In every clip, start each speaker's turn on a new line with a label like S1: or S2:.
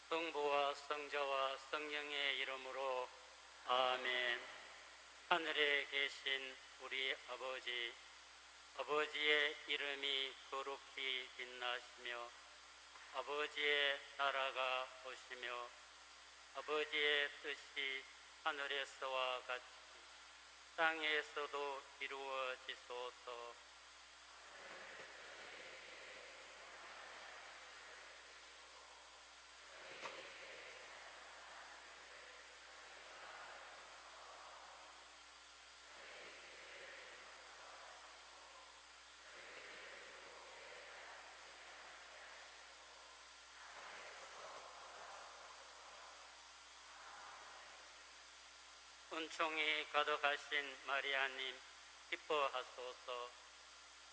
S1: 성부와 성자와 성령의 이름으로 아멘. 하늘에 계신 우리 아버지, 아버지의 이름이 거룩히 빛나시며 아버지의 나라가 오시며 아버지의 뜻이 하늘에서와 같이 땅에서도 이루어지소서. 은총이 가득하신 마리아님, 기뻐하소서.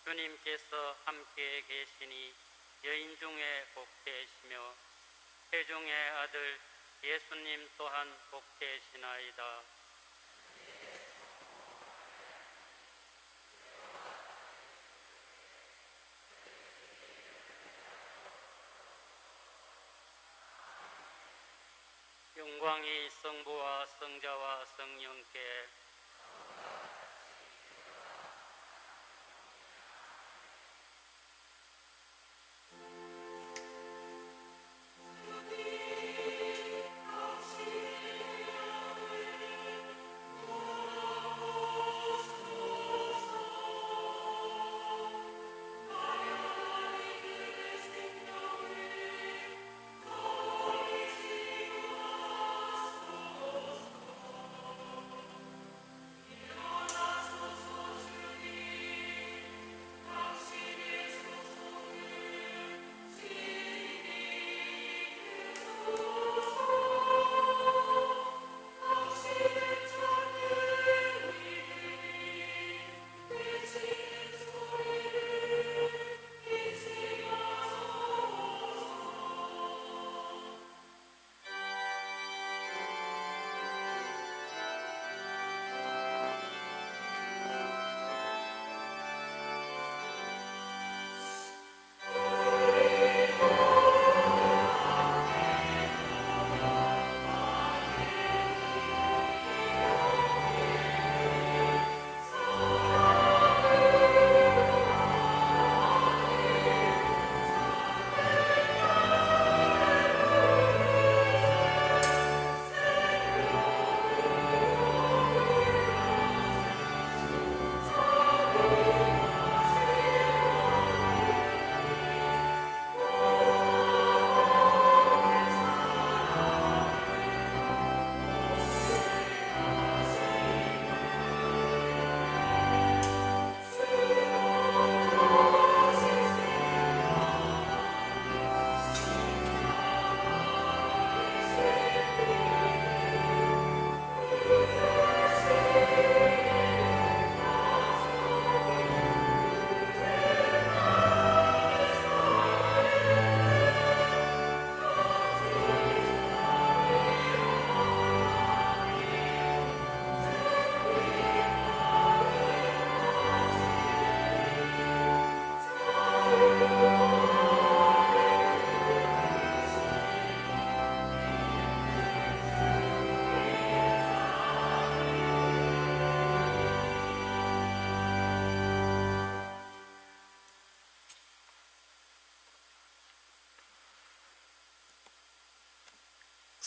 S1: 주님께서 함께 계시니 여인 중에 복되시며 태중의 아들 예수님 또한 복되시나이다. 영광이 성부와 성자와 성령께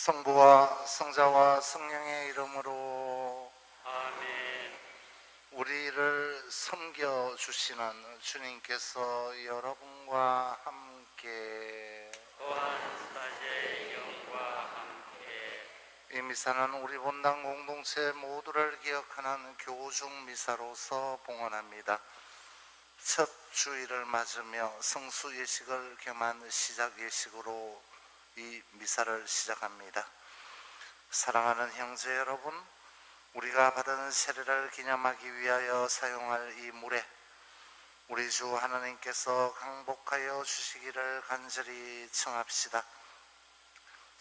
S2: 성부와 성자와 성령의 이름으로
S1: 아멘.
S2: 우리를 섬겨주시는 주님께서 여러분과 함께
S1: 또한 사제의 영과 함께
S2: 이 미사는 우리 본당 공동체 모두를 기억하는 교중 미사로서 봉헌합니다. 첫 주일을 맞으며 성수 예식을 겸한 시작 예식으로 이 미사를 시작합니다. 사랑하는 형제 여러분, 우리가 받은 세례를 기념하기 위하여 사용할 이 물에 우리 주 하나님께서 강복하여 주시기를 간절히 청합시다.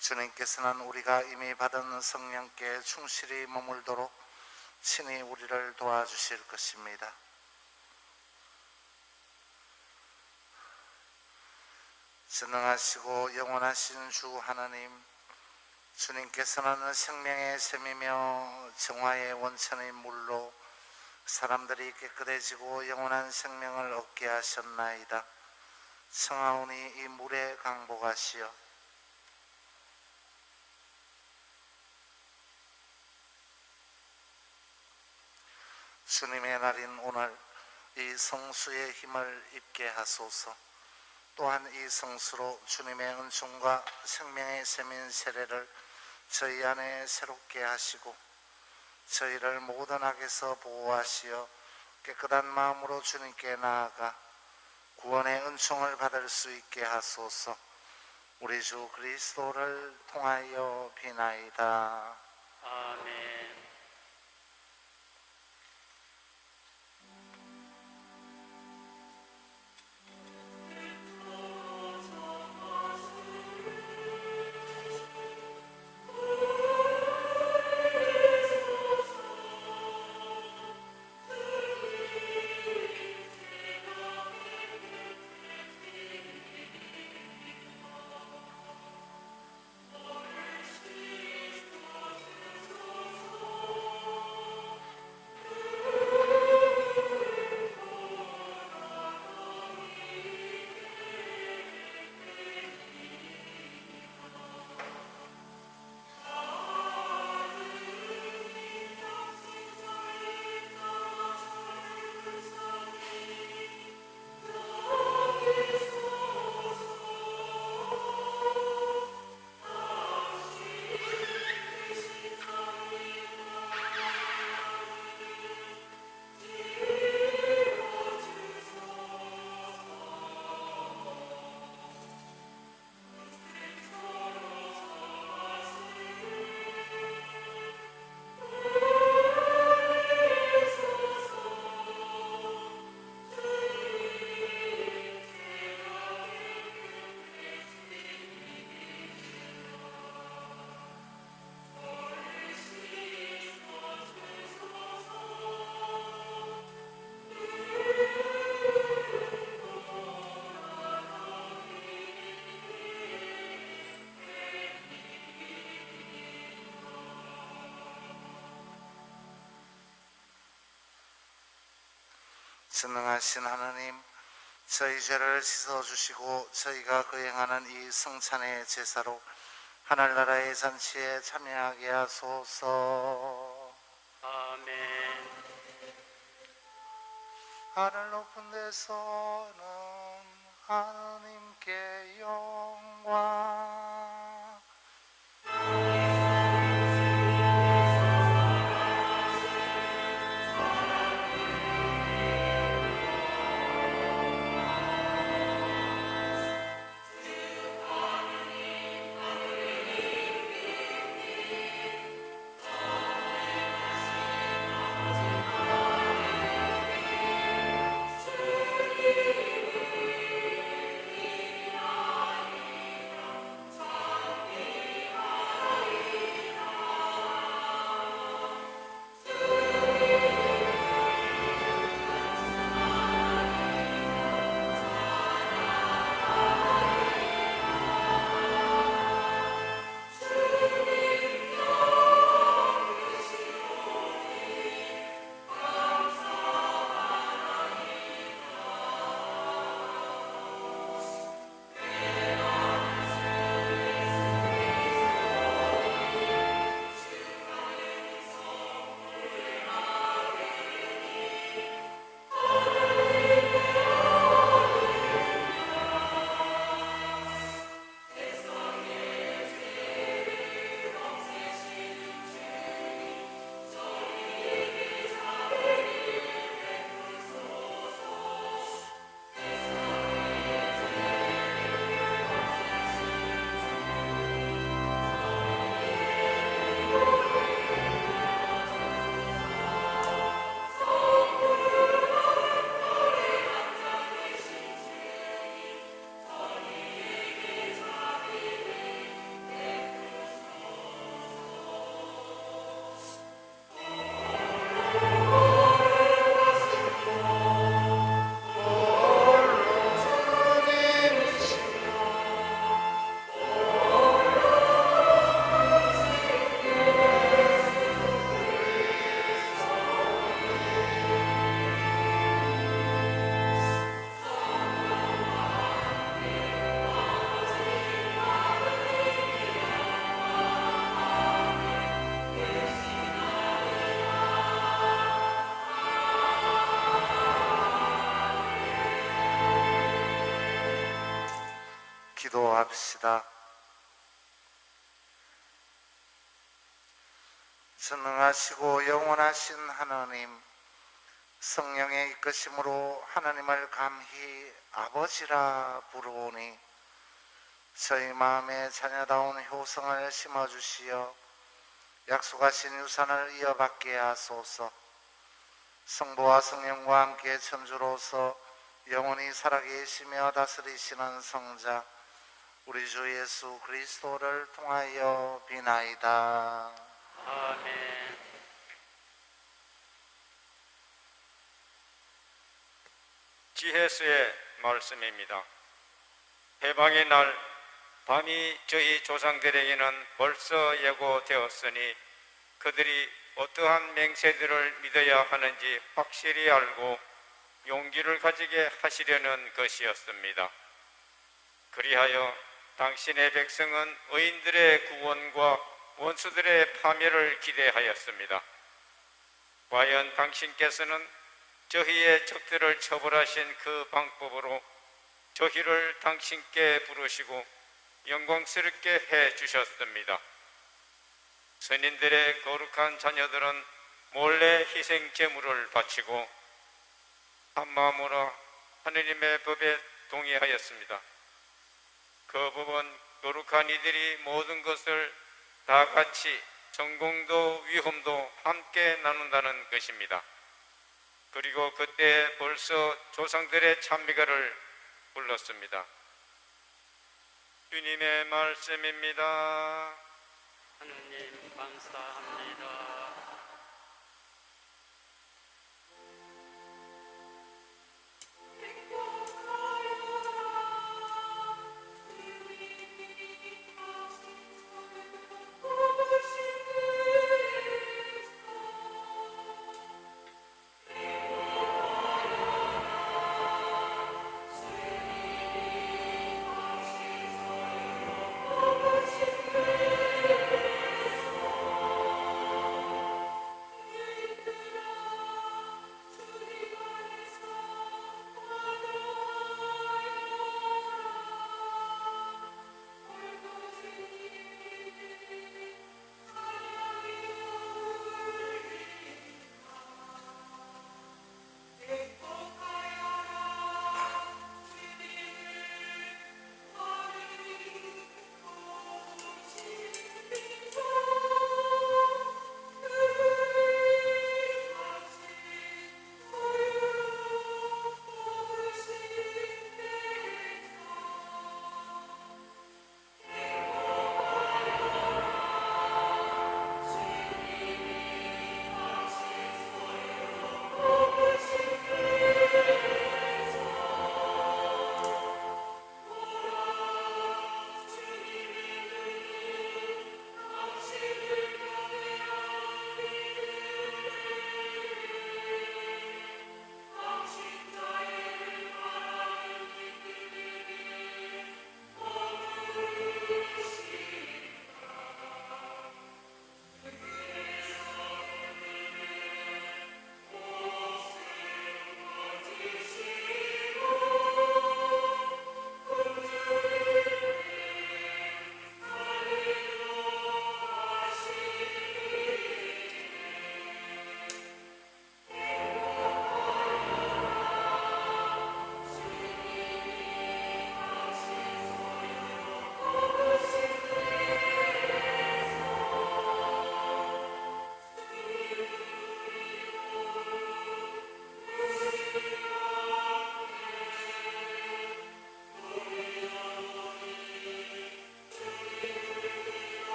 S2: 주님께서는 우리가 이미 받은 성령께 충실히 머물도록 친히 우리를 도와주실 것입니다. 전능하시고 영원하신 주 하나님, 주님께서는 생명의 샘이며 정화의 원천의 물로 사람들이 깨끗해지고 영원한 생명을 얻게 하셨나이다. 청하오니 이 물에 강복하시어 주님의 날인 오늘 이 성수의 힘을 입게 하소서. 또한 이 성수로 주님의 은총과 생명의 샘인 세례를 저희 안에 새롭게 하시고 저희를 모든 악에서 보호하시어 깨끗한 마음으로 주님께 나아가 구원의 은총을 받을 수 있게 하소서. 우리 주 그리스도를 통하여 비나이다.
S1: 아멘.
S2: 전능하신 하나님, 저희 죄를 씻어주시고 저희가 거행하는 이 성찬의 제사로 하늘나라의 잔치에 참여하게 하소서.
S1: 아멘.
S2: 하늘 높은 데서는 하나님께 영광, 전능하시고 영원하신 하나님, 성령의 이끄심으로 하나님을 감히 아버지라 부르오니 저희 마음에 자녀다운 효성을 심어주시어 약속하신 유산을 이어받게 하소서. 성부와 성령과 함께 천주로서 영원히 살아계시며 다스리시는 성자 우리 주 예수 그리스도를 통하여 비나이다.
S1: 아멘.
S3: 지혜수의 말씀입니다. 해방의 날 밤이 저희 조상들에게는 벌써 예고되었으니 그들이 어떠한 맹세들을 믿어야 하는지 확실히 알고 용기를 가지게 하시려는 것이었습니다. 그리하여 당신의 백성은 의인들의 구원과 원수들의 파멸을 기대하였습니다. 과연 당신께서는 저희의 적들을 처벌하신 그 방법으로 저희를 당신께 부르시고 영광스럽게 해주셨습니다. 선인들의 거룩한 자녀들은 몰래 희생 제물을 바치고 한 마음으로 하느님의 법에 동의하였습니다. 그 법은 거룩한 이들이 모든 것을 다 같이 전공도 위험도 함께 나눈다는 것입니다. 그리고 그때 벌써 조상들의 찬미가를 불렀습니다. 주님의 말씀입니다.
S1: 하느님 감사합니다.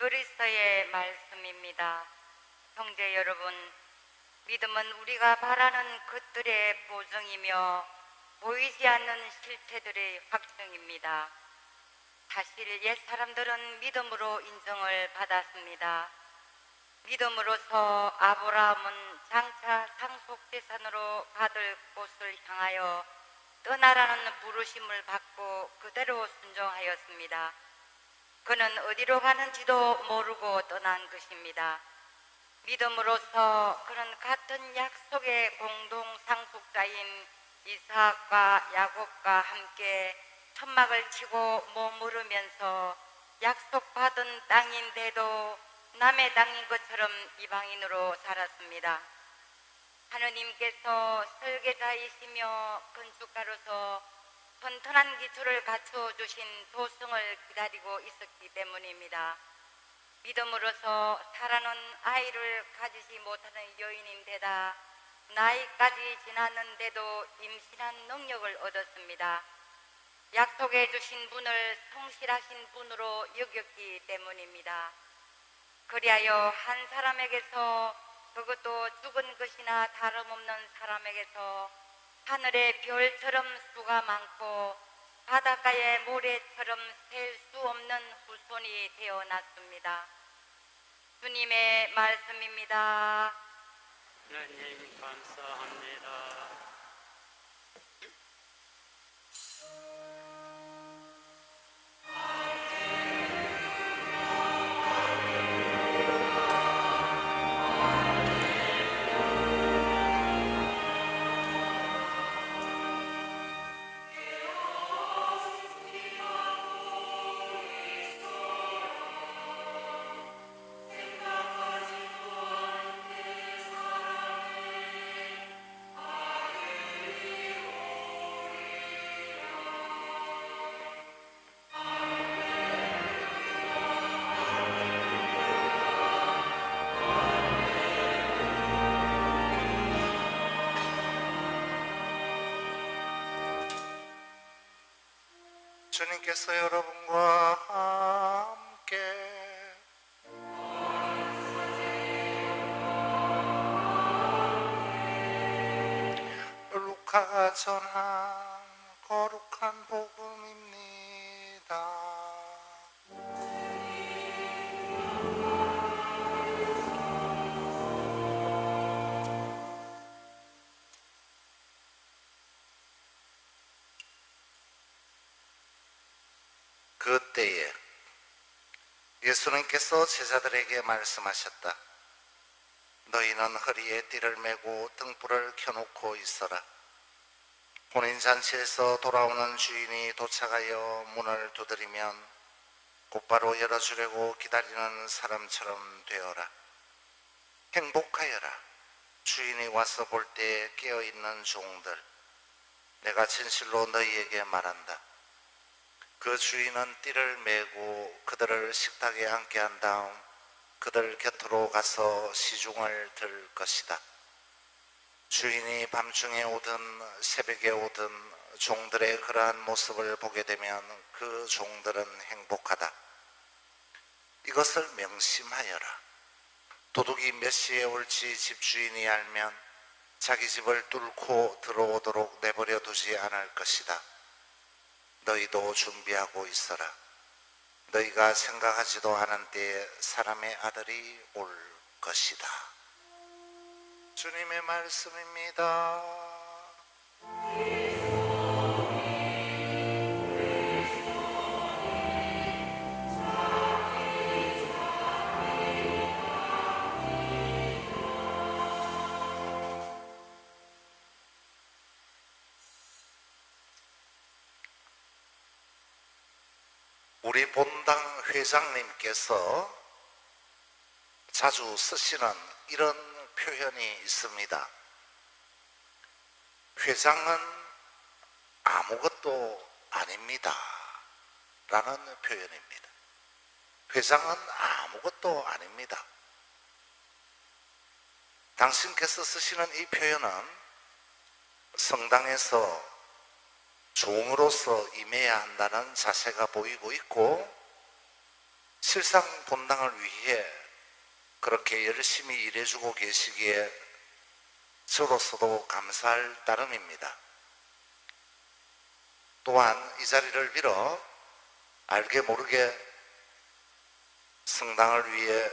S4: 히브리서의 말씀입니다. 형제 여러분, 믿음은 우리가 바라는 것들의 보증이며 보이지 않는 실체들의 확증입니다. 사실 옛 사람들은 믿음으로 인정을 받았습니다. 믿음으로서 아브라함은 장차 상속재산으로 받을 곳을 향하여 떠나라는 부르심을 받고 그대로 순종하였습니다. 그는 어디로 가는지도 모르고 떠난 것입니다. 믿음으로써 그는 같은 약속의 공동 상속자인 이삭과 야곱과 함께 천막을 치고 머무르면서 약속받은 땅인데도 남의 땅인 것처럼 이방인으로 살았습니다. 하느님께서 설계자이시며 건축가로서 튼튼한 기초를 갖추어 주신 도성을 기다리고 있었기 때문입니다. 믿음으로서 사라는 아이를 가지지 못하는 여인인데다 나이까지 지났는데도 임신한 능력을 얻었습니다. 약속해 주신 분을 성실하신 분으로 여겼기 때문입니다. 그리하여 한 사람에게서, 그것도 죽은 것이나 다름없는 사람에게서 하늘의 별처럼 수가 많고 바닷가의 모래처럼 셀 수 없는 후손이 되어났습니다. 주님의 말씀입니다.
S1: 하나님 감사합니다.
S2: 주님께서 여러분과 함께 루카가 전한 거룩한 복음입니다. 그때에 예수님께서 제자들에게 말씀하셨다. 너희는 허리에 띠를 메고 등불을 켜놓고 있어라. 혼인잔치에서 돌아오는 주인이 도착하여 문을 두드리면 곧바로 열어주려고 기다리는 사람처럼 되어라. 행복하여라. 주인이 와서 볼 때 깨어있는 종들. 내가 진실로 너희에게 말한다. 그 주인은 띠를 메고 그들을 식탁에 앉게 한 다음 그들 곁으로 가서 시중을 들 것이다. 주인이 밤중에 오든 새벽에 오든 종들의 그러한 모습을 보게 되면 그 종들은 행복하다. 이것을 명심하여라. 도둑이 몇 시에 올지 집주인이 알면 자기 집을 뚫고 들어오도록 내버려 두지 않을 것이다. 너희도 준비하고 있어라. 너희가 생각하지도 않은 때에 사람의 아들이 올 것이다. 주님의 말씀입니다. 우리 본당 회장님께서 자주 쓰시는 이런 표현이 있습니다. 회장은 아무것도 아닙니다 라는 표현입니다. 회장은 아무것도 아닙니다. 당신께서 쓰시는 이 표현은 성당에서 종으로서 임해야 한다는 자세가 보이고 있고, 실상 본당을 위해 그렇게 열심히 일해주고 계시기에 저로서도 감사할 따름입니다. 또한 이 자리를 빌어 알게 모르게 성당을 위해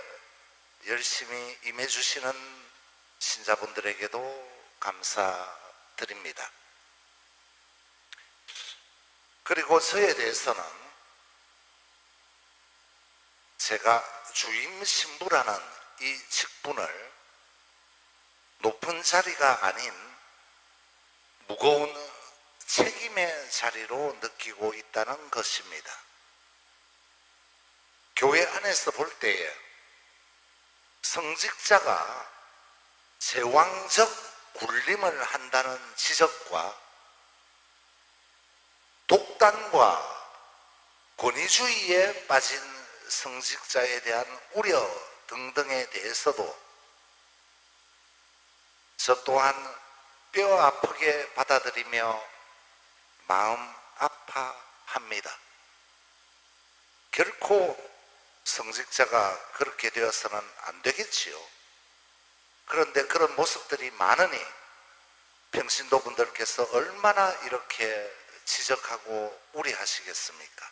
S2: 열심히 임해주시는 신자분들에게도 감사드립니다. 그리고 저에 대해서는 제가 주임 신부라는 이 직분을 높은 자리가 아닌 무거운 책임의 자리로 느끼고 있다는 것입니다. 교회 안에서 볼 때에 성직자가 제왕적 군림을 한다는 지적과 독단과 권위주의에 빠진 성직자에 대한 우려 등등에 대해서도 저 또한 뼈 아프게 받아들이며 마음 아파합니다. 결코 성직자가 그렇게 되어서는 안 되겠지요. 그런데 그런 모습들이 많으니 평신도 분들께서 얼마나 이렇게 지적하고 우려하시겠습니까?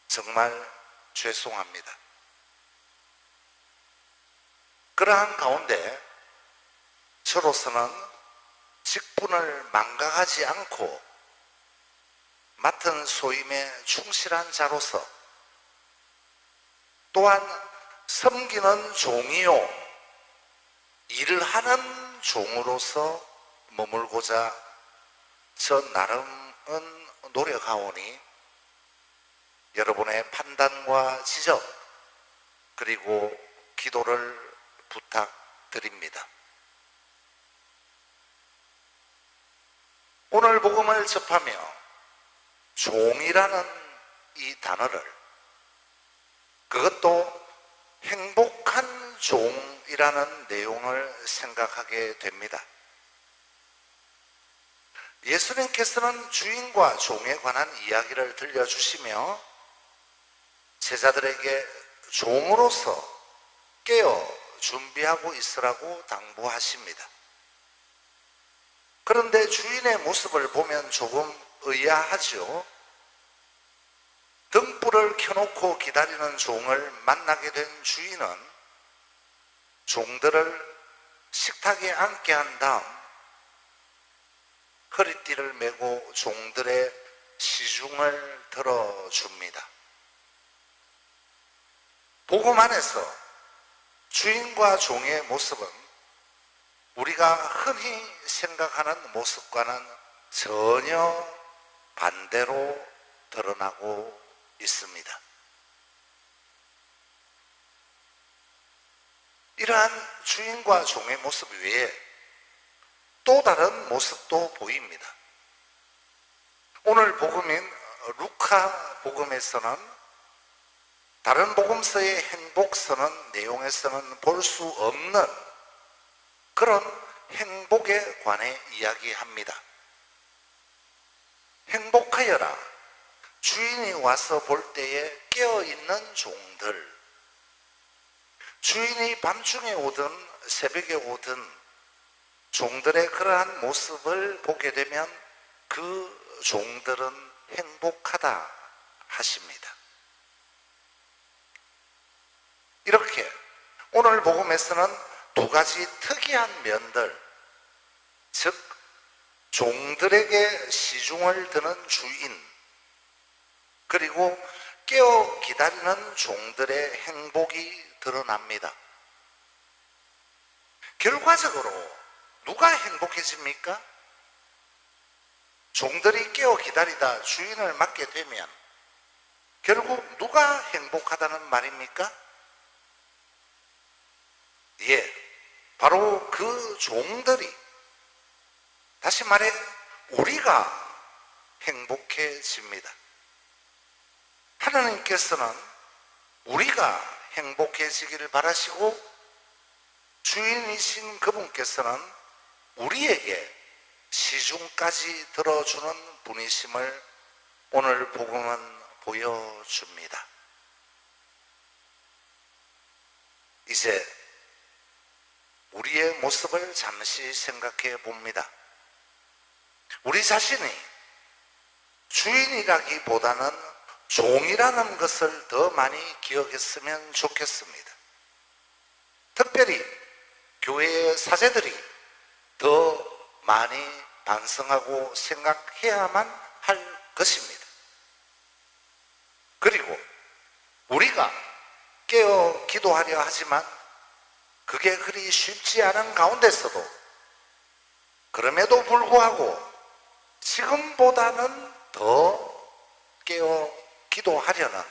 S2: 정말 죄송합니다. 그러한 가운데 저로서는 직분을 망각하지 않고 맡은 소임에 충실한 자로서 또한 섬기는 종이요 일을 하는 종으로서 머물고자 저 나름은 노력하오니 여러분의 판단과 지적 그리고 기도를 부탁드립니다. 오늘 복음을 접하며 종이라는 이 단어를 그것도 행복한 종이라는 내용을 생각하게 됩니다. 예수님께서는 주인과 종에 관한 이야기를 들려주시며 제자들에게 종으로서 깨어 준비하고 있으라고 당부하십니다. 그런데 주인의 모습을 보면 조금 의아하죠. 등불을 켜놓고 기다리는 종을 만나게 된 주인은 종들을 식탁에 앉게 한 다음 허리띠를 메고 종들의 시중을 들어줍니다. 복음 안에서 주인과 종의 모습은 우리가 흔히 생각하는 모습과는 전혀 반대로 드러나고 있습니다. 이러한 주인과 종의 모습 외에 또 다른 모습도 보입니다. 오늘 복음인 루카 복음에서는 다른 복음서의 행복서는 내용에서는 볼 수 없는 그런 행복에 관해 이야기합니다. 행복하여라. 주인이 와서 볼 때에 깨어있는 종들. 주인이 밤중에 오든 새벽에 오든 종들의 그러한 모습을 보게 되면 그 종들은 행복하다 하십니다. 이렇게 오늘 복음에서는 두 가지 특이한 면들, 즉 종들에게 시중을 드는 주인 그리고 깨어 기다리는 종들의 행복이 드러납니다. 결과적으로 누가 행복해집니까? 종들이 깨어 기다리다 주인을 맡게 되면 결국 누가 행복하다는 말입니까? 예, 바로 그 종들이, 다시 말해 우리가 행복해집니다. 하나님께서는 우리가 행복해지기를 바라시고 주인이신 그분께서는 우리에게 시중까지 들어주는 분이심을 오늘 복음은 보여줍니다. 이제 우리의 모습을 잠시 생각해 봅니다. 우리 자신이 주인이라기보다는 종이라는 것을 더 많이 기억했으면 좋겠습니다. 특별히 교회의 사제들이 더 많이 반성하고 생각해야만 할 것입니다. 그리고 우리가 깨어 기도하려 하지만 그게 그리 쉽지 않은 가운데서도 그럼에도 불구하고 지금보다는 더 깨어 기도하려는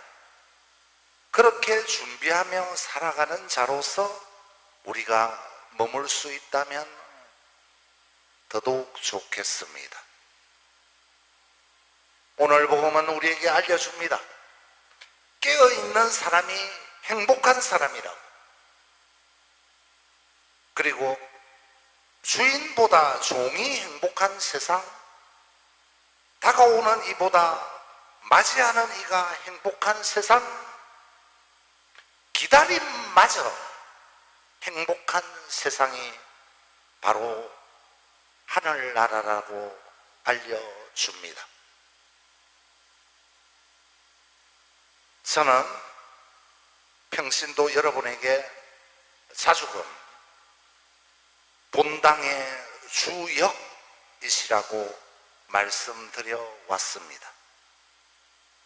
S2: 그렇게 준비하며 살아가는 자로서 우리가 머물 수 있다면 더더욱 좋겠습니다. 오늘 복음은 우리에게 알려줍니다. 깨어있는 사람이 행복한 사람이라고. 그리고 주인보다 종이 행복한 세상, 다가오는 이보다 맞이하는 이가 행복한 세상, 기다림마저 행복한 세상이 바로 하늘나라라고 알려줍니다. 저는 평신도 여러분에게 자주금 본당의 주역이시라고 말씀드려 왔습니다.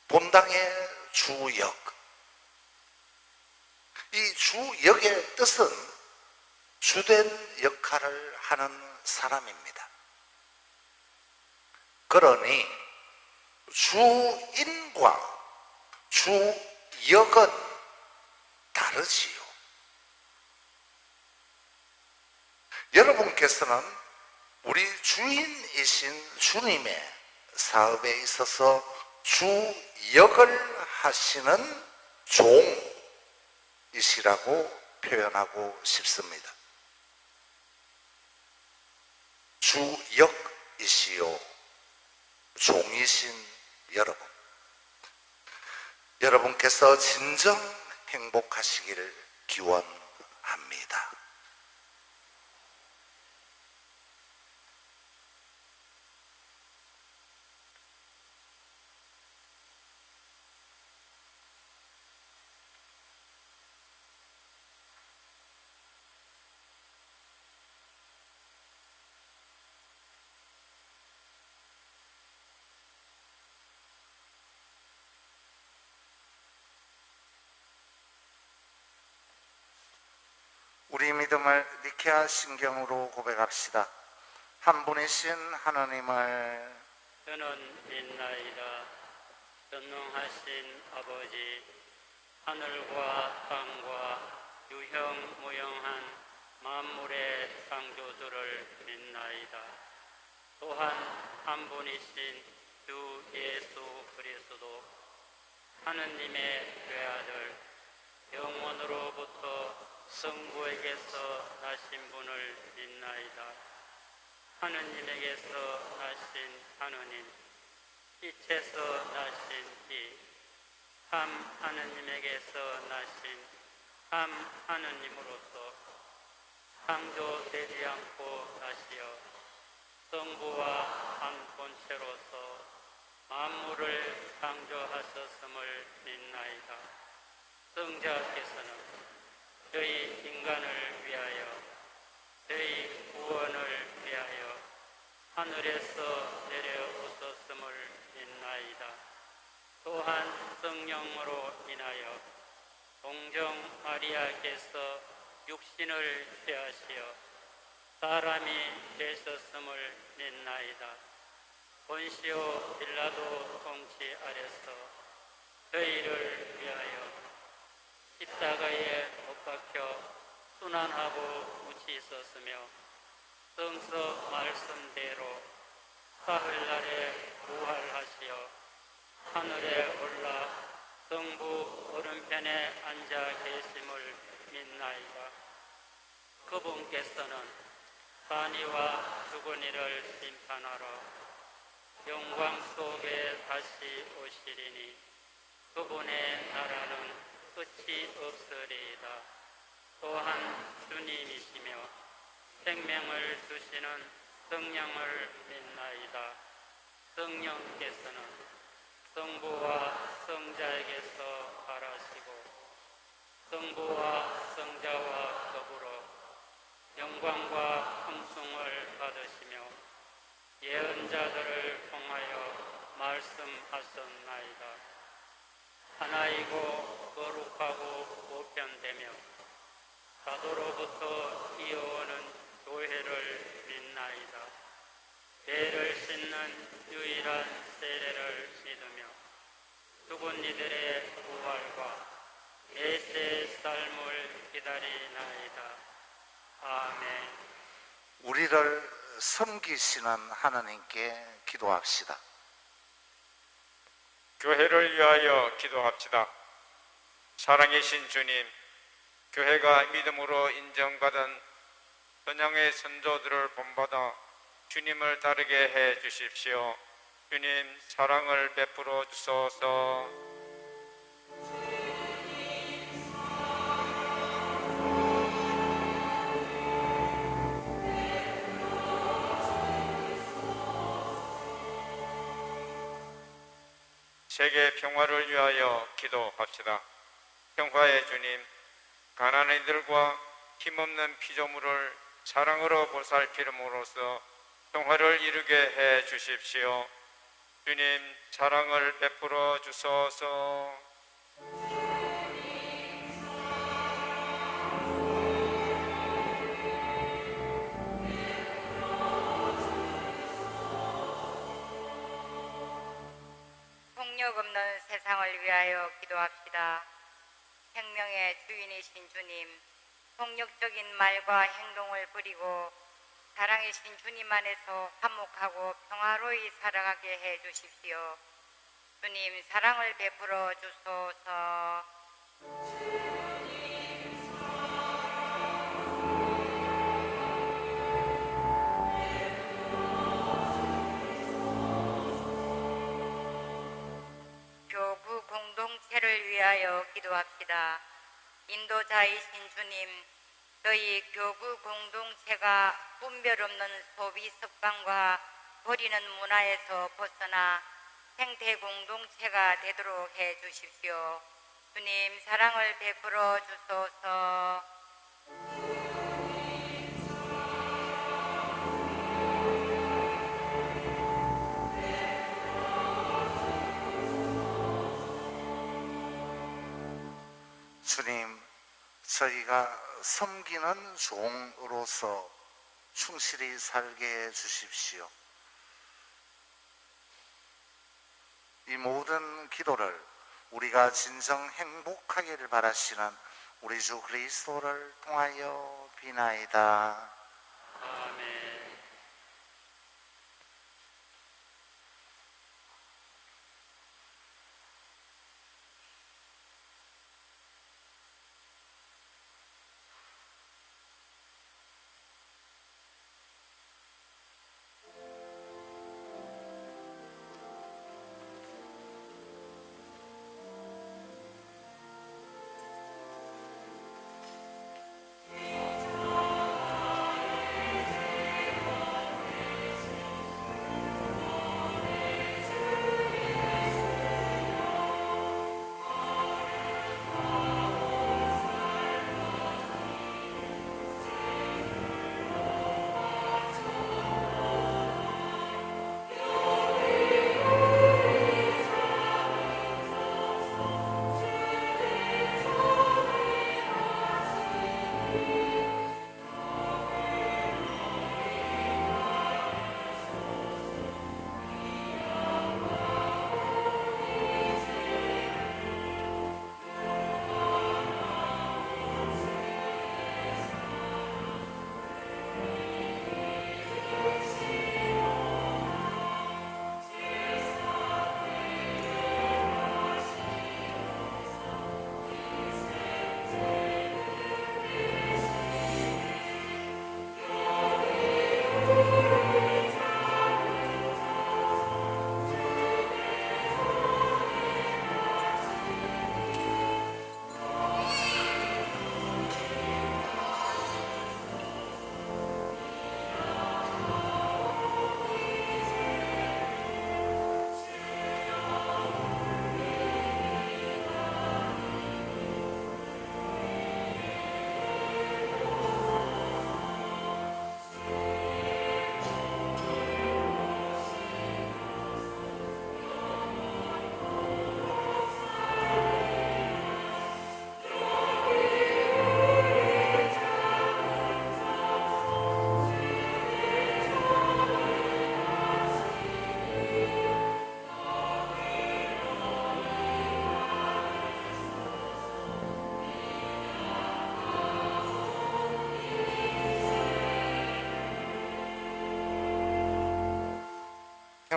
S2: 본당의 주역. 이 주역의 뜻은 주된 역할을 하는 사람입니다. 그러니 주인과 주역은 다르지요. 여러분께서는 우리 주인이신 주님의 사업에 있어서 주역을 하시는 종이시라고 표현하고 싶습니다. 주역이시요 종이신 여러분, 여러분께서 진정 행복하시기를 기원합니다. 우리 믿음을 니케아 신경으로 고백합시다. 한 분이신 하나님을
S1: 저는 믿나이다. 전능하신 아버지, 하늘과 땅과 유형무형한 만물의 창조주를 믿나이다. 또한 한 분이신 주 예수 그리스도, 하느님의 외아들, 영원으로부터 성부에게서 나신 분을 믿나이다. 하느님에게서 나신 하느님, 빛에서 나신 빛, 참 하느님에게서 나신 참 하느님으로서 창조되지 않고 나시어 성부와 한 본체로서 만물을 창조하셨음을 믿나이다. 성자께서는 저희 인간을 위하여, 저희 구원을 위하여 하늘에서 내려오셨음을 믿나이다. 또한 성령으로 인하여 동정 마리아께서 육신을 취하시어 사람이 되셨음을 믿나이다. 본시오 빌라도 통치 아래서 저희를 위하여 십자가에 못 박혀 순환하고 묻히셨으며 성서 말씀대로 사흘날에 부활하시어 하늘에 올라 성부 오른편에 앉아 계심을 믿나이다. 그분께서는 산이와 죽은 이를 심판하러 영광 속에 다시 오시리니 그분의 나라는 끝이 없으리이다. 또한 주님이시며 생명을 주시는 성령을 믿나이다. 성령께서는 성부와 성자에게서 발하시고 성부와 성자와 더불어 영광과 함성을 받으시며 예언자들을 통하여 말씀하셨나이다. 하나이고 거룩하고 보편되며 사도로부터 이어오는 교회를 믿나이다. 죄를 씻는 유일한 세례를 믿으며 죽은 이들의 부활과 내세 삶을 기다리나이다. 아멘.
S2: 우리를 섬기시는 하나님께 기도합시다.
S3: 교회를 위하여 기도합시다. 사랑이신 주님, 교회가 믿음으로 인정받은 선양의 선조들을 본받아 주님을 따르게 해 주십시오. 주님, 사랑을 베풀어 주소서. 세계 평화를 위하여 기도합시다. 평화의 주님, 가난한 이들과 힘없는 피조물을 사랑으로 보살핌으로써 평화를 이루게 해 주십시오. 주님, 사랑을 베풀어 주소서.
S4: 폭력 없는 세상을 위하여 기도합시다. 생명의 주인이신 주님, 폭력적인 말과 행동을 버리고 사랑이신 주님 안에서 화목하고 평화로이 살아가게 해 주십시오. 주님, 사랑을 베풀어 주소서. 교구 공동체를 위하여 기도합시다. 인도자이신 주님, 저희 교구 공동체가 분별 없는 소비 습관과 버리는 문화에서 벗어나 생태 공동체가 되도록 해 주십시오. 주님, 사랑을 베풀어 주소서.
S2: 주님, 저희가 섬기는 종으로서 충실히 살게 해 주십시오. 이 모든 기도를 우리가 진정 행복하기를 바라시는 우리 주 그리스도를 통하여 비나이다.
S1: 아멘.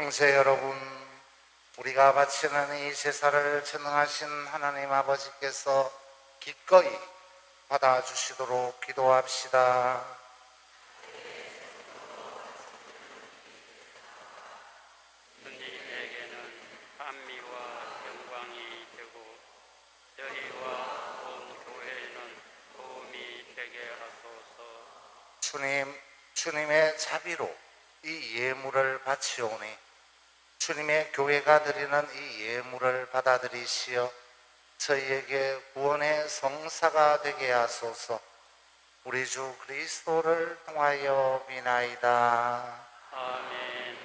S2: 형제 여러분, 우리가 바치는 이 제사를 전능하신 하나님 아버지께서 기꺼이 받아주시도록 기도합시다.
S1: 주님에게는 찬미와 영광이 되고 저희와 온 교회에는 도움이 되게 하소서.
S2: 주님의 자비로 이 예물을 바치오니 주님의 교회가 드리는 이 예물을 받아들이시어 저희에게 구원의 성사가 되게 하소서. 우리 주 그리스도를 통하여 비나이다.
S1: 아멘.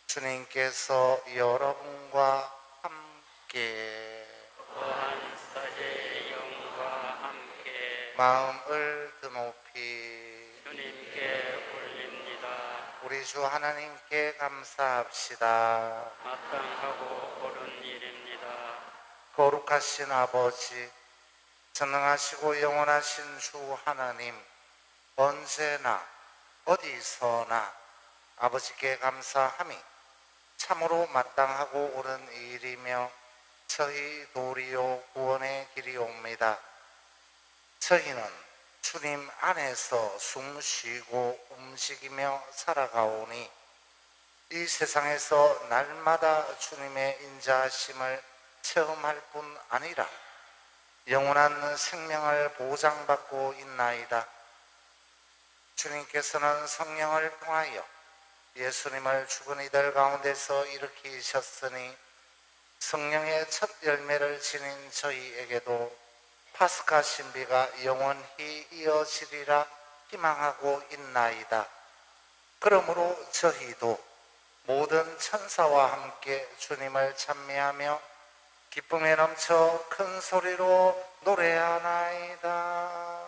S2: 주님께서 여러분과 함께
S1: 또한 사제의 영과 함께
S2: 마음을 드높이
S1: 주님께 올립니다.
S2: 우리 주 하나님께 감사합시다.
S1: 마땅하고 옳은 일입니다.
S2: 거룩하신 아버지, 전능하시고 영원하신 주 하나님, 언제나 어디서나 아버지께 감사함이 참으로 마땅하고 옳은 일이며 저희 도리요 구원의 길이옵니다. 저희는 주님 안에서 숨쉬고 움직이며 살아가오니 이 세상에서 날마다 주님의 인자하심을 체험할 뿐 아니라 영원한 생명을 보장받고 있나이다. 주님께서는 성령을 통하여 예수님을 죽은 이들 가운데서 일으키셨으니 성령의 첫 열매를 지닌 저희에게도 파스카 신비가 영원히 이어지리라 희망하고 있나이다. 그러므로 저희도 모든 천사와 함께 주님을 찬미하며 기쁨에 넘쳐 큰 소리로 노래하나이다.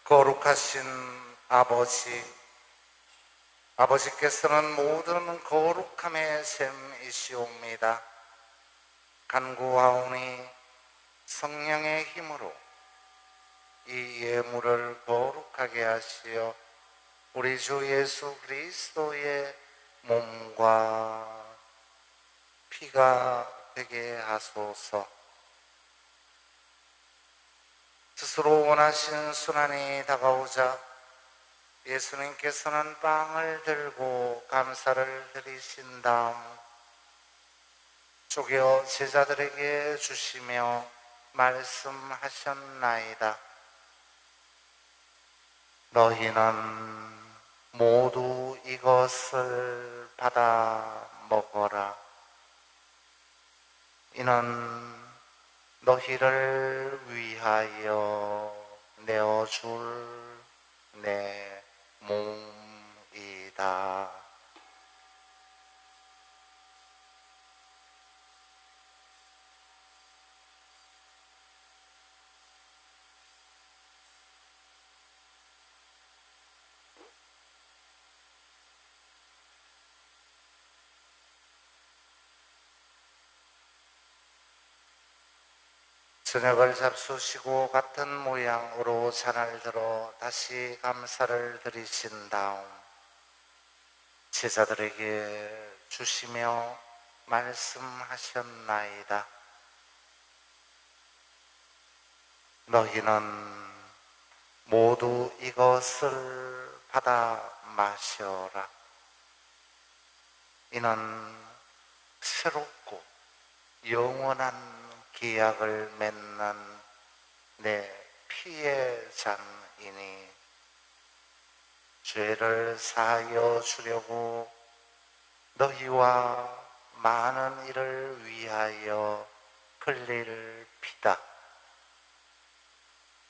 S2: 거룩하신 아버지께서는 모든 거룩함의 셈이시옵니다. 간구하오니 성령의 힘으로 이 예물을 거룩하게 하시어 우리 주 예수 그리스도의 몸과 피가 되게 하소서. 스스로 원하신 순환이 다가오자 예수님께서는 빵을 들고 감사를 드리신 다음 쪼개어 제자들에게 주시며 말씀하셨나이다. 너희는 모두 이것을 받아 먹어라. 이는 너희를 위하여 내어줄 내 몸이다. 저녁을 잡수시고 같은 모양으로 잔을 들어 다시 감사를 드리신 다음 제자들에게 주시며 말씀하셨나이다. 너희는 모두 이것을 받아 마셔라. 이는 새롭고 영원한 계약을 맺는 내 피의 잔이니 죄를 사하여 주려고 너희와 많은 이를 위하여 흘릴 피다.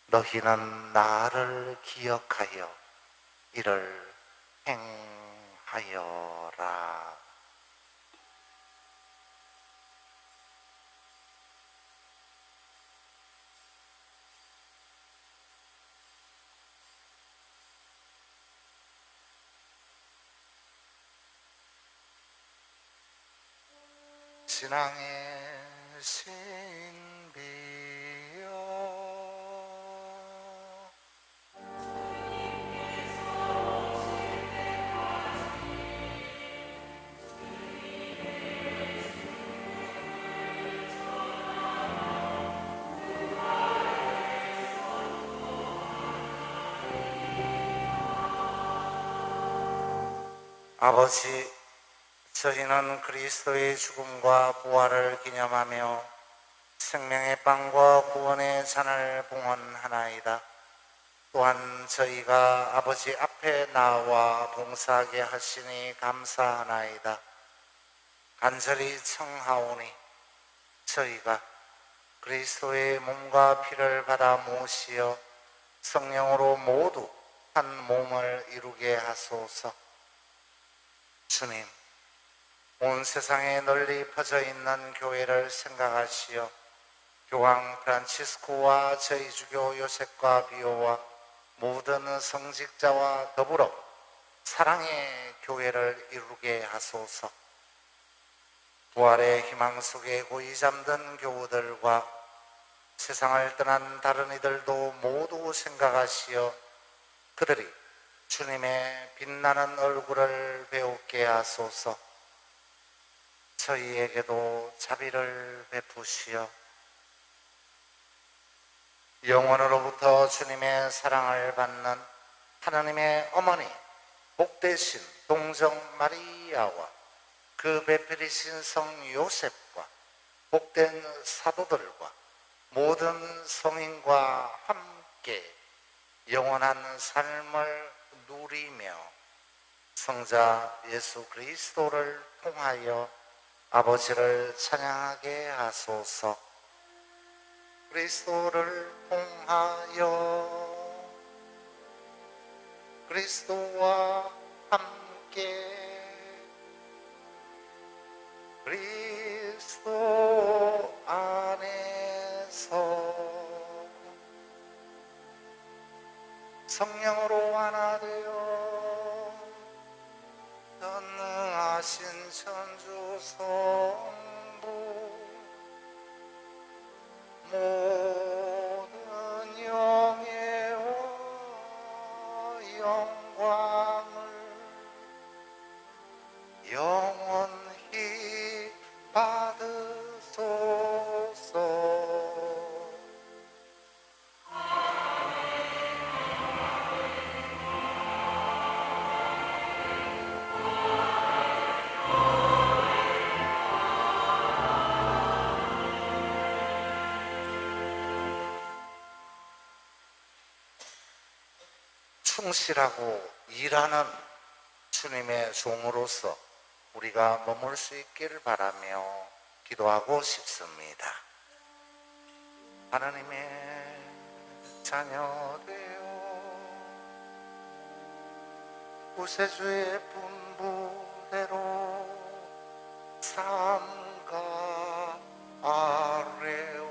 S2: 너희는 나를 기억하여 이를 행하여라. 신앙의 신비여 아버지, 저희는 그리스도의 죽음과 부활을 기념하며 생명의 빵과 구원의 잔을 봉헌하나이다. 또한 저희가 아버지 앞에 나와 봉사하게 하시니 감사하나이다. 간절히 청하오니 저희가 그리스도의 몸과 피를 받아 모시어 성령으로 모두 한 몸을 이루게 하소서. 주님, 온 세상에 널리 퍼져 있는 교회를 생각하시어 교황 프란치스코와 저희 주교 요셉과 비오와 모든 성직자와 더불어 사랑의 교회를 이루게 하소서. 부활의 희망 속에 고이 잠든 교우들과 세상을 떠난 다른 이들도 모두 생각하시어 그들이 주님의 빛나는 얼굴을 배우게 하소서. 저희에게도 자비를 베푸시어 영원으로부터 주님의 사랑을 받는 하나님의 어머니 복되신 동정 마리아와 그 베풀이신 성 요셉과 복된 사도들과 모든 성인과 함께 영원한 삶을 누리며 성자 예수 그리스도를 통하여 아버지를 찬양하게 하소서. 그리스도를 통하여 그리스도와 함께 그리스도 안에서 성령으로 하나 되어 전능하신 천주 성부 모든 영예와 영광을 영원히 받으소서. 충실하고 일하는 주님의 종으로서 우리가 머물 수 있기를 바라며 기도하고 싶습니다. 하나님의 자녀되어 구세주의 분부대로 삼가 아뢰오니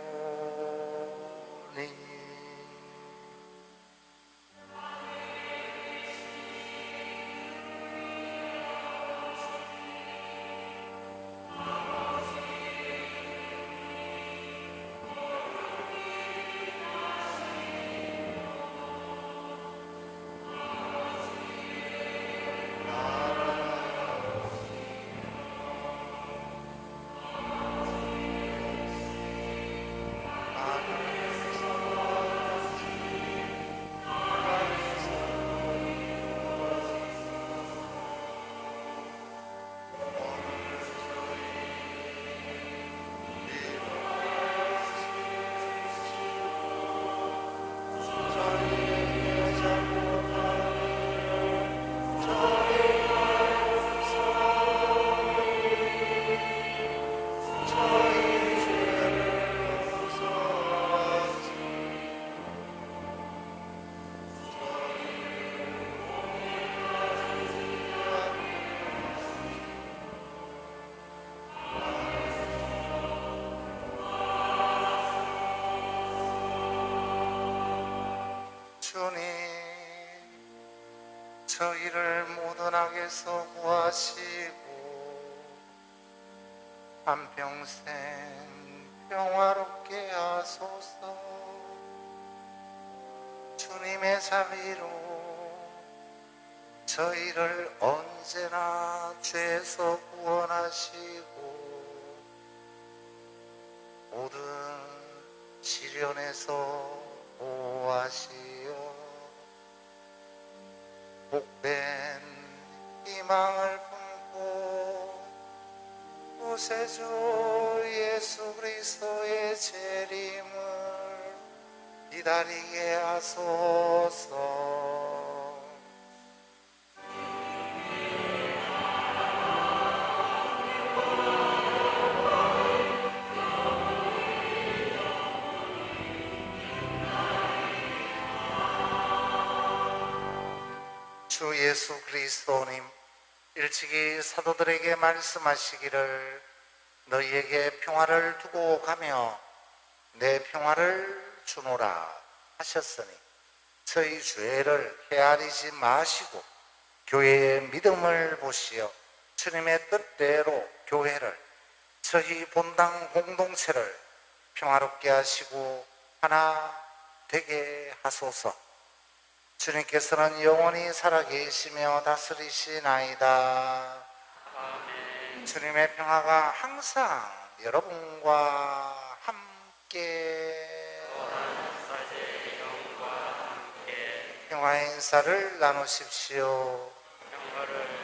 S2: 저희를 모든 악에서 구하시고 한평생 평화롭게 하소서. 주님의 자비로 저희를 언제나 죄에서 구원하시고 모든 시련에서 보호하시어 복된 희망을 품고 구세주 예수 그리스도의 재림을 기다리게 하소서. 주 예수 그리스도님, 일찍이 사도들에게 말씀하시기를 너희에게 평화를 두고 가며 내 평화를 주노라 하셨으니 저희 죄를 헤아리지 마시고 교회의 믿음을 보시어 주님의 뜻대로 교회를 저희 본당 공동체를 평화롭게 하시고 하나 되게 하소서. 주님께서는 영원히 살아계시며 다스리시나이다.
S1: 아멘.
S2: 주님의 평화가 항상 여러분과 함께
S1: 사제 영과 함께
S2: 평화의 인사를 나누십시오.
S1: 평화를 빕니다.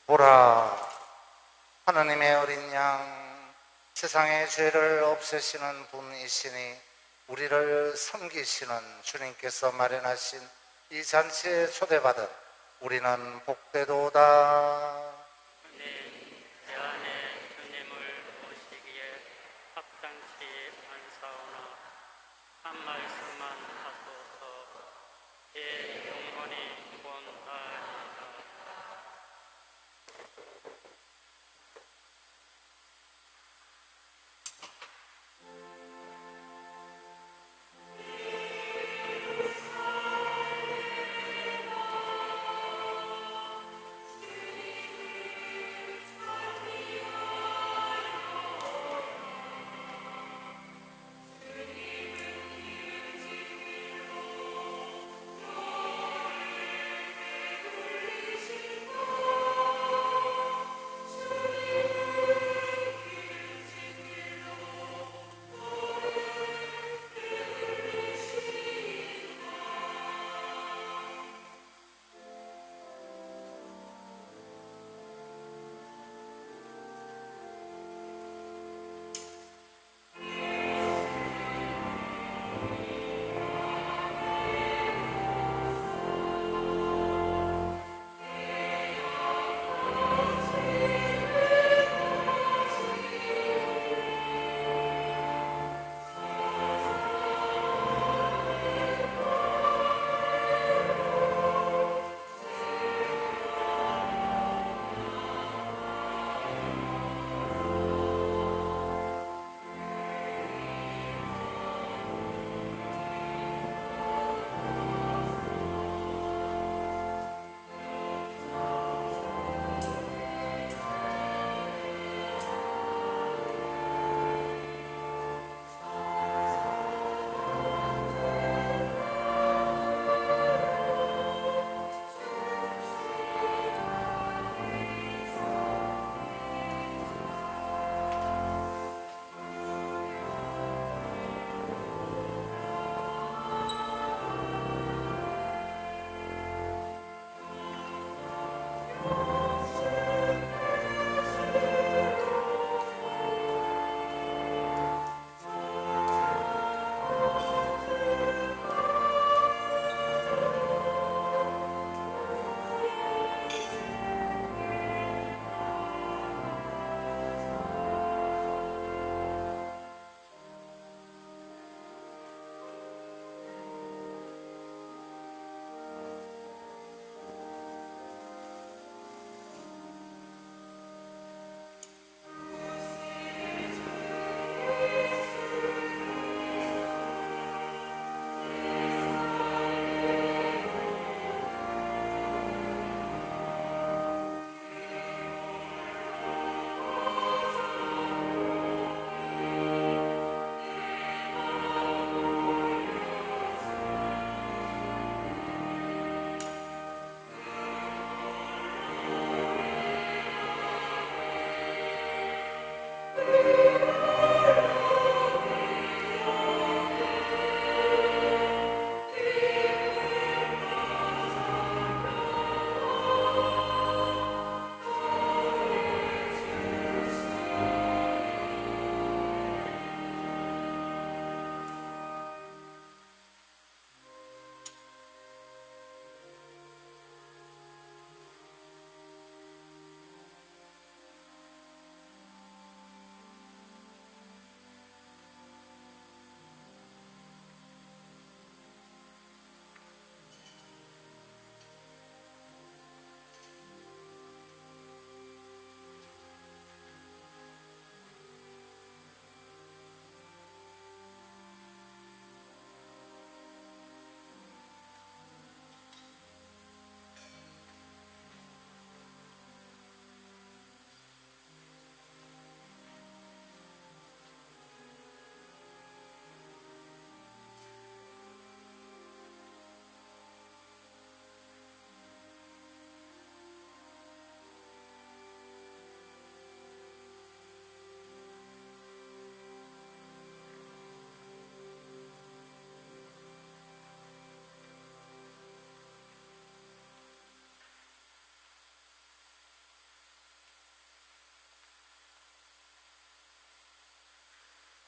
S2: 보라, 하나님의 어린 양, 세상의 죄를 없애시는 분이시니 우리를 섬기시는 주님께서 마련하신 이 잔치에 초대받은 우리는 복되도다.
S1: 주님, 제 안에 주님을 모시기에 합당치 않사오나 한 말씀만 하소서. 제 영혼이 원하리이다.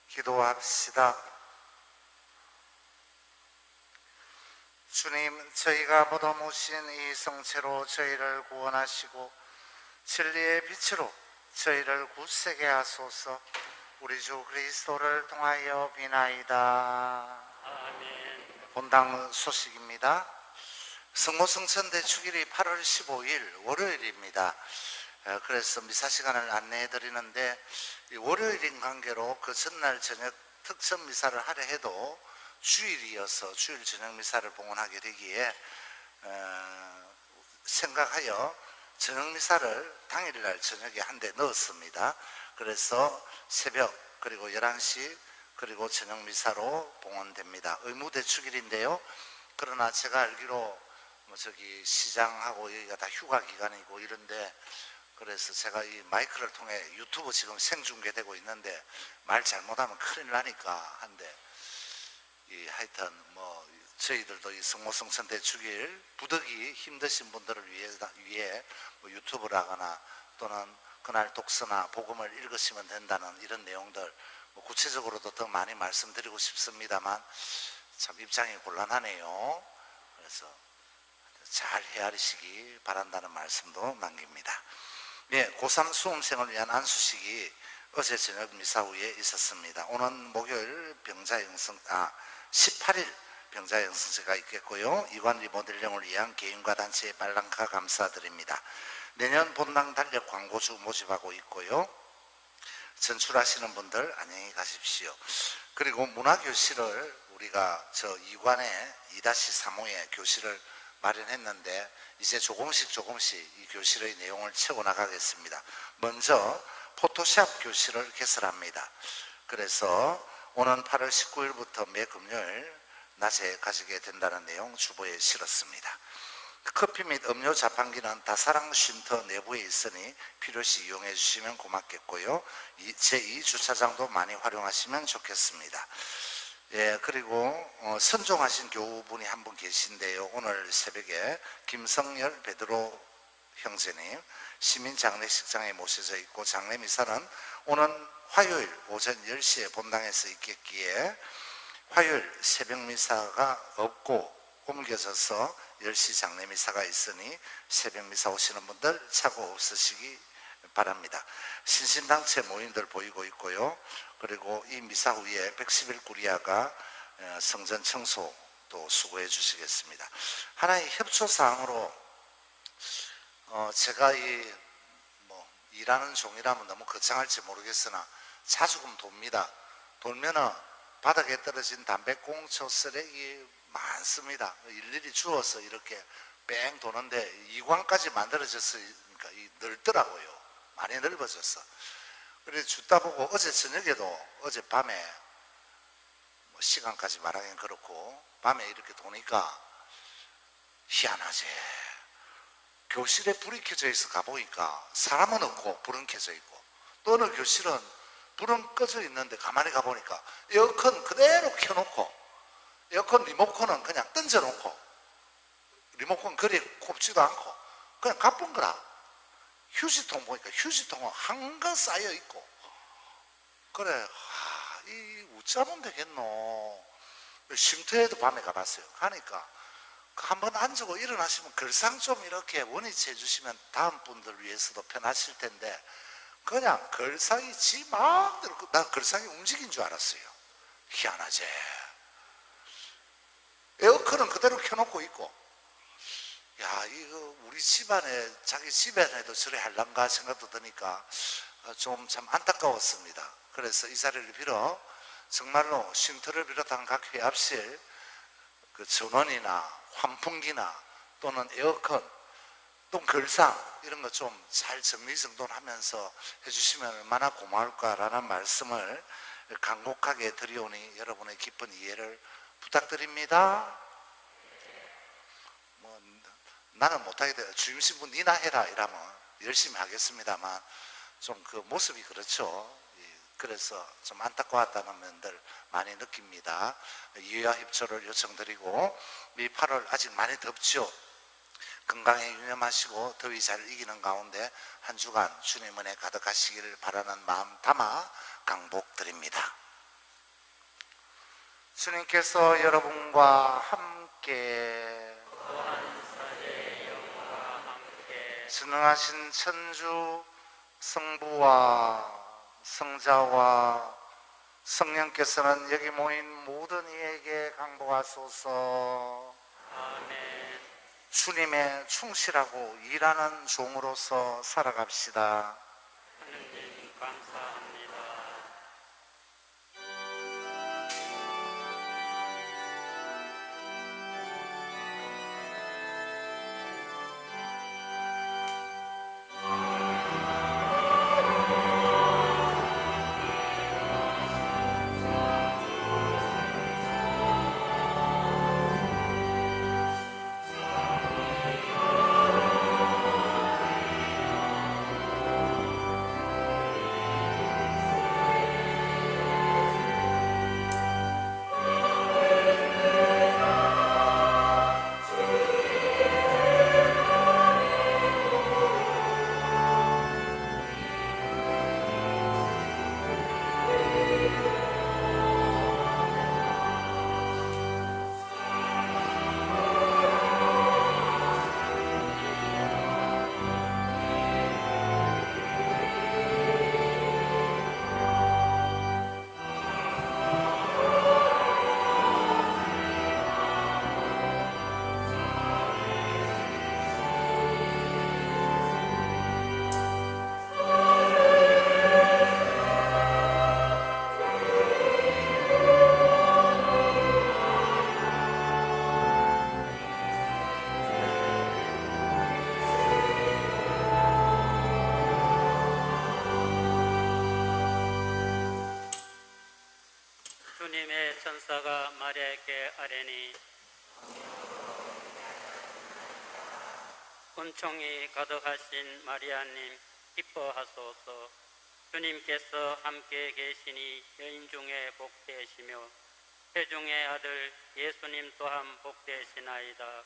S2: 기도합시다. 주님, 저희가 모두 모신 이 성체로 저희를 구원하시고 진리의 빛으로 저희를 굳세게 하소서. 우리 주 그리스도를 통하여 비나이다.
S1: 아멘.
S2: 본당 소식입니다. 성모성천대 축일이 8월 15일 월요일입니다. 그래서 미사 시간을 안내해 드리는데, 월요일인 관계로 그 전날 저녁 특전 미사를 하려 해도 주일이어서 주일 저녁 미사를 봉헌하게 되기에 생각하여 저녁 미사를 당일날 저녁에 한 대 넣었습니다. 그래서 새벽 그리고 11시 그리고 저녁 미사로 봉헌됩니다. 의무대 축일인데요. 그러나 제가 알기로 저기 시장하고 여기가 다 휴가 기간이고 이런데, 그래서 제가 이 마이크를 통해 유튜브 지금 생중계되고 있는데 말 잘못하면 큰일 나니까 한데, 하여튼 저희들도 이 성모성천대 축일 부득이 힘드신 분들을 위해 유튜브를 하거나 또는 그날 독서나 복음을 읽으시면 된다는 이런 내용들 구체적으로도 더 많이 말씀드리고 싶습니다만 참 입장이 곤란하네요. 그래서 잘 헤아리시기 바란다는 말씀도 남깁니다. 고3 수험생을 위한 안수식이 어제 저녁 미사 후에 있었습니다. 오늘 목요일 18일 병자영성제가 있겠고요. 이관 리모델링을 위한 개인과 단체의 발랑카 감사드립니다. 내년 본당 달력 광고주 모집하고 있고요. 전출하시는 분들 안녕히 가십시오. 그리고 문화교실을 우리가 저 이관에 2-3호에 교실을 마련했는데 이제 조금씩 이 교실의 내용을 채워나가겠습니다. 먼저 포토샵 교실을 개설합니다. 그래서 오는 8월 19일부터 매 금요일 낮에 가지게 된다는 내용 주보에 실었습니다. 커피 및 음료 자판기는 다사랑 쉼터 내부에 있으니 필요시 이용해 주시면 고맙겠고요. 제2주차장도 많이 활용하시면 좋겠습니다. 그리고 선종하신 교우분이 한 분 계신데요. 오늘 새벽에 김성열 베드로 형제님 시민장례식장에 모셔져 있고, 장례미사는 오는 화요일 오전 10시에 본당에서 있겠기에 화요일 새벽미사가 없고 옮겨져서 10시 장례미사가 있으니 새벽미사 오시는 분들 착오 없으시기 바랍니다. 신신당체 모임들 보이고 있고요. 그리고 이 미사 후에 111 구리아가 성전 청소도 수고해 주시겠습니다. 하나의 협조사항으로 제가 일하는 종이라면 너무 거창할지 모르겠으나 자주금 돕니다. 돌면은 바닥에 떨어진 담배꽁초 쓰레기 많습니다. 일일이 주워서 이렇게 뺑 도는데 이관까지 만들어졌으니까 넓더라고요. 많이 넓어졌어. 그래서 줍다 보고 어제 저녁에도 어젯밤에 시간까지 말하기는 그렇고 밤에 이렇게 도니까 희한하지. 교실에 불이 켜져 있어 가보니까 사람은 없고 불은 켜져 있고, 또 어느 교실은 불은 꺼져 있는데 가만히 가보니까 에어컨 그대로 켜놓고 에어컨 리모컨은 그냥 던져놓고 리모컨 그리 꼽지도 않고 그냥 가쁜 거라. 휴지통 보니까 휴지통은 한가 쌓여 있고, 그래 이 어쩌면 되겠노. 쉼터에도 밤에 가봤어요. 가니까 한번 앉고 일어나시면 글상 좀 이렇게 원위치 해주시면 다음 분들 위해서도 편하실 텐데, 그냥 글상이 지 마음대로, 난 글상이 움직인 줄 알았어요. 희한하지. 에어컨은 그대로 켜놓고 있고, 야 이거 우리 집안에 자기 집안에도 저래 할란가 생각도 드니까 좀 참 안타까웠습니다. 그래서 이 자리를 빌어 정말로 쉼터를 비롯한 각 회합실 그 전원이나 환풍기나 또는 에어컨 또 글상 이런 거 좀 잘 정리정돈하면서 해주시면 얼마나 고마울까라는 말씀을 간곡하게 드리오니 여러분의 깊은 이해를 부탁드립니다. 나는 못하게 돼요. 주임신부 니나 해라 이러면 열심히 하겠습니다만 좀 그 모습이 그렇죠. 그래서 좀 안타까웠다는 면들 많이 느낍니다. 이해와 협조를 요청드리고, 이 8월 아직 많이 덥죠. 건강에 유념하시고 더위 잘 이기는 가운데 한 주간 주님 은혜 가득하시기를 바라는 마음 담아 강복드립니다. 주님께서 여러분과 함께
S1: 또한 사제의 영과 함께
S2: 전능하신 천주 성부와 성자와 성령께서는 여기 모인 모든 이에게 강복하소서.
S1: 아멘.
S2: 주님의 충실하고 일하는 종으로서 살아갑시다.
S1: 하느님 감사합니다. 주님의 천사가 마리아에게 아뢰니 은총이 가득하신 마리아님 기뻐하소서. 주님께서 함께 계시니 여인 중에 복되시며 태중의 아들 예수님 또한 복되시나이다.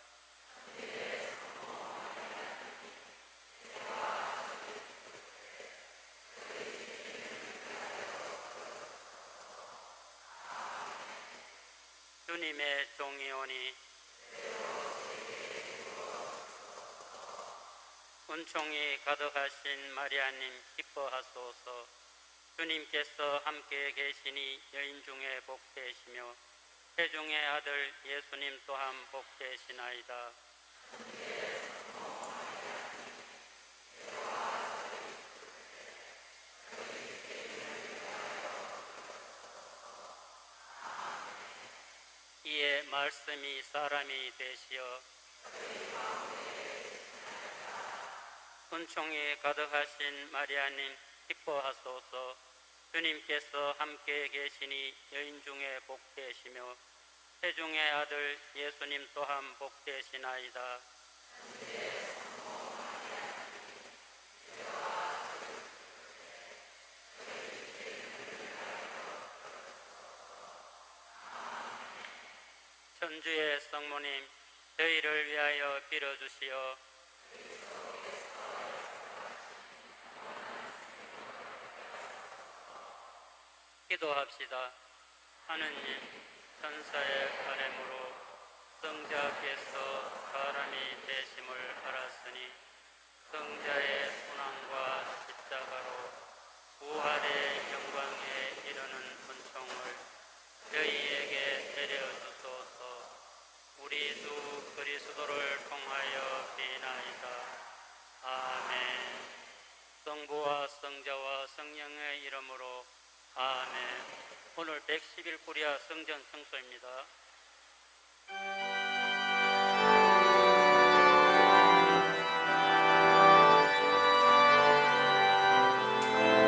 S1: 주님의 종이오니 은총이 가득하신 마리아님 기뻐하소서. 주님께서 함께 계시니 여인 중에 복되시며 태중의 아들 예수님 또한 복되시나이다. 이에 말씀이 사람이 되시어 은총이 가득하신 마리아님 기뻐하소서. 주님께서 함께 계시니 여인 중에 복되시며 태중의 아들 예수님 또한 복되시나이다. 천주의 성모님, 저희를 위하여 빌어주시오. 기도합시다. 하느님, 천사의 바람으로 성자께서 사람이 되심을 알았으니 성자의 순환과 십자가로 부활의 영광에 이르는 은총을 저희에게 내려주소서. 우리 주 그리스도를 통하여 비나이다. 아멘. 성부와 성자와 성령의 이름으로 아멘. 오늘 111 코리아 성전 청소입니다.